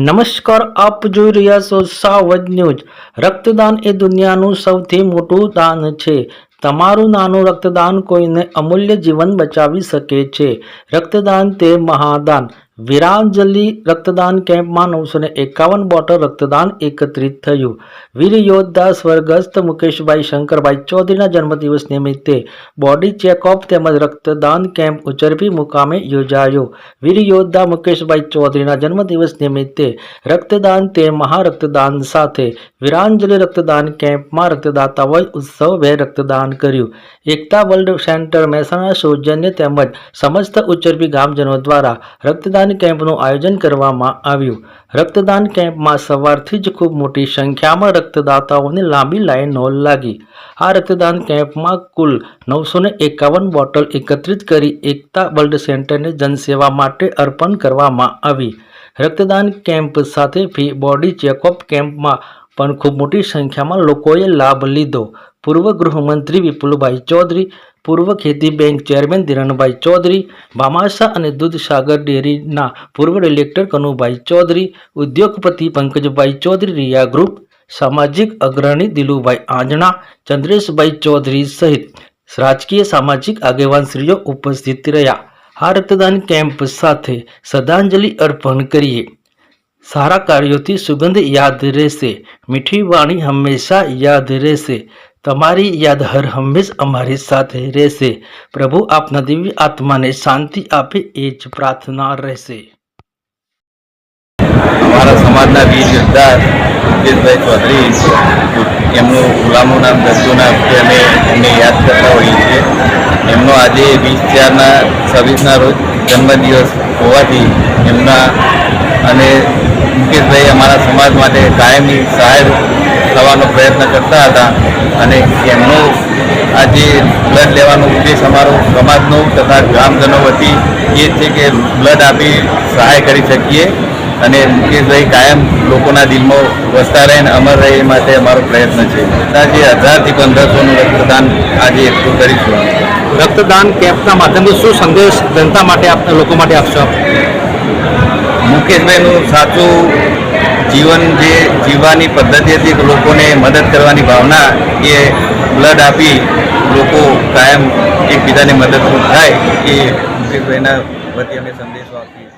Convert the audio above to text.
નમસ્કાર, આપ જોઈ રહ્યા છો સાવજ ન્યૂઝ। રક્તદાન એ દુનિયાનું સૌથી મોટું દાન છે। તમારું નાનું રક્તદાન કોઈને અમૂલ્ય જીવન બચાવી શકે છે। રક્તદાન તે મહાદાન। વીરાંજલિ રક્તદાન કેમ્પમાં 951 બોટલ રક્તદાન એકત્રિત થયું। વીર યોદ્ધા સ્વર્ગસ્થ મુકેશભાઈ શંકરભાઈ ચૌધરીના જન્મદિવસ નિમિત્તે બોડી ચેકઅપ તેમજ રક્તદાન કેમ્પ ઉચરપી મુકામે યોજાયો। વીર યોદ્ધા મુકેશભાઈ ચૌધરીના જન્મદિવસ નિમિત્તે રક્તદાન તે મહારક્તદાન સાથે વીરાંજલિ રક્તદાન કેમ્પમાં રક્તદાતાઓએ ઉત્સવભેર રક્તદાન કર્યું। એકતા વર્લ્ડ સેન્ટર મહેસાણા સૌજન્ય તેમજ સમસ્ત ઉચરપી ગામજનો દ્વારા રક્તદાન કેમ્પનું આયોજન કરવામાં આવ્યું। રક્તદાન કેમ્પમાં સવારથી જ ખૂબ મોટી સંખ્યામાં રક્તદાતાઓની લાંબી લાઈનો લાગી। આ રક્તદાન કેમ્પમાં કુલ 951 બોટલ એકત્રિત કરી એકતા વર્લ્ડ સેન્ટરને જનસેવા માટે અર્પણ કરવામાં આવી। રક્તદાન કેમ્પ સાથે ફી બોડી ચેકઅપ કેમ્પમાં પણ ખૂબ મોટી સંખ્યામાં લોકોએ લાભ લીધો। પૂર્વ ગૃહમંત્રી વિપુલભાઈ ચૌધરી, પૂર્વ ખેતી બેંક ચેરમેન ધીરણભાઈ ચૌધરી, ભામાસા અને દૂધસાગર ડેરીના પૂર્વ ડિરેક્ટર કનુભાઈ ચૌધરી, ઉદ્યોગપતિ પંકજભાઈ ચૌધરી, રિયા ગ્રુપ સામાજિક અગ્રણી દિલુભાઈ આંજણા, ચંદ્રેશભાઈ ચૌધરી સહિત રાજકીય સામાજિક આગેવાનશ્રીઓ ઉપસ્થિત રહ્યા। આ રક્તદાન કેમ્પ સાથે શ્રદ્ધાંજલિ અર્પણ કરીએ। સારા કાર્યોથી સુગંધ યાદ રહેશે, મીઠી વાણી હંમેશા યાદ રહેશે, તમારી યાદ હર હંમેશ અમારી સાથે રહેશે। પ્રભુ આપના દિવ્ય આત્માને શાંતિ આપે એ જ પ્રાર્થના રહેશે। અમારા સમાજના વીર યોદ્ધા મુકેશભાઈ ચૌધરી, એમનું ગુલામનું નામ દત્તુના અમે એમને યાદ કરતા હોઈએ છીએ। એમનો આજે 20/4/26 રોજ જન્મદિવસ હોવાથી એમના અને મુકેશભાઈ અમારા સમાજ માટે કાયમી સહાય થવાનો પ્રયત્ન કરતા હતા અને એમનો આજે બ્લડ લેવાનો ઉદ્દેશ અમારો સમાજનો તથા ગ્રામજનો વતી એ છે કે બ્લડ આપી સહાય કરી શકીએ અને મુકેશભાઈ કાયમ લોકોના દિલમાં વસતા રહે અને અમર રહે એ માટે અમારો પ્રયત્ન છે। આજે 1000 થી 1500નું રક્તદાન આજે એકઠું કરીશું। રક્તદાન કેમ્પના માધ્યમથી શું સંદેશ જનતા માટે લોકો માટે આપશો? મુકેશભાઈનું સાચું જીવન જે જીવવાની પદ્ધતિ હતી, લોકોને મદદ કરવાની ભાવના, એ બ્લડ આપી લોકો કાયમ એકબીજાને મદદરૂપ થાય એ મુકેશભાઈના વતી અમે સંદેશો આપીએ।